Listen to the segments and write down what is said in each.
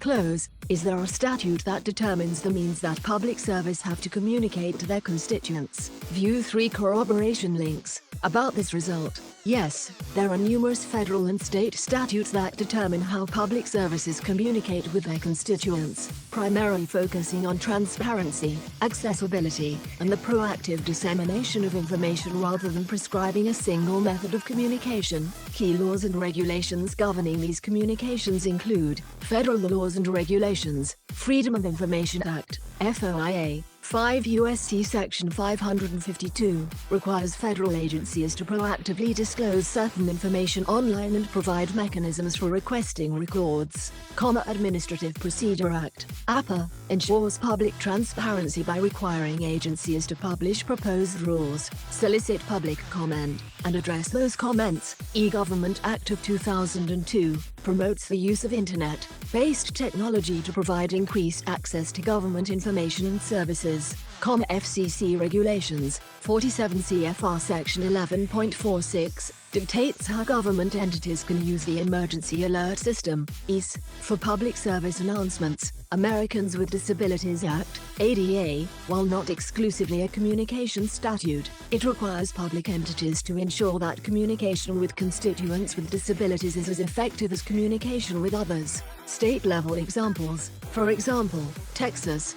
Clause, is there a statute that determines the means that public service have to communicate to their constituents. View 3 corroboration links. About this result, yes, there are numerous federal and state statutes that determine how public services communicate with their constituents, primarily focusing on transparency, accessibility, and the proactive dissemination of information rather than prescribing a single method of communication. Key laws and regulations governing these communications include federal laws and regulations, Freedom of Information Act, FOIA. 5 U.S.C. Section 552 requires federal agencies to proactively disclose certain information online and provide mechanisms for requesting records. Administrative Procedure Act, APA, ensures public transparency by requiring agencies to publish proposed rules, solicit public comment, and address those comments. E-Government Act of 2002 promotes the use of Internet-based technology to provide increased access to government information and services. FCC Regulations, 47 CFR Section 11.46, dictates how government entities can use the Emergency Alert System, EAS, for public service announcements. Americans with Disabilities Act, ADA, while not exclusively a communication statute, it requires public entities to ensure that communication with constituents with disabilities is as effective as communication with others. State-level examples, for example, Texas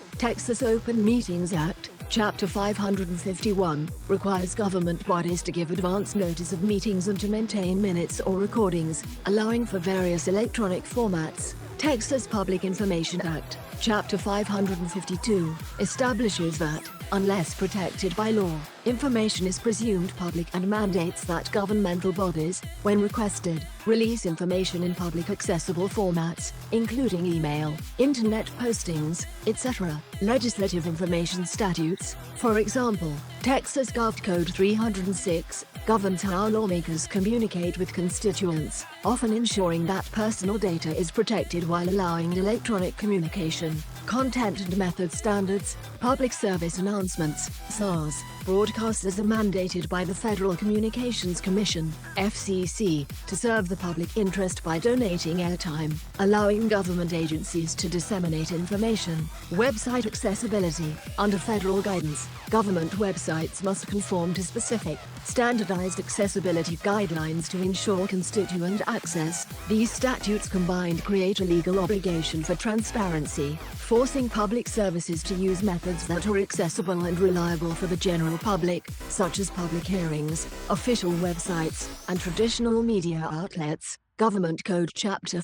Open Meetings Act, Chapter 551, requires government bodies to give advance notice of meetings and to maintain minutes or recordings, allowing for various electronic formats. Texas Public Information Act, Chapter 552, establishes that, unless protected by law, information is presumed public and mandates that governmental bodies, when requested, release information in public accessible formats, including email, internet postings, etc. Legislative information statutes, for example, Texas Gov Code 306, governs how lawmakers communicate with constituents, often ensuring that personal data is protected while allowing electronic communication. Content and Method Standards, Public Service Announcements, SARS, broadcasters are mandated by the Federal Communications Commission, FCC, to serve the public interest by donating airtime, allowing government agencies to disseminate information. Website accessibility, under federal guidance, government websites must conform to specific, standardized accessibility guidelines to ensure constituent access. These statutes combined create a legal obligation for transparency, forcing public services to use methods that are accessible and reliable for the general public, such as public hearings, official websites, and traditional media outlets. Government Code Chapter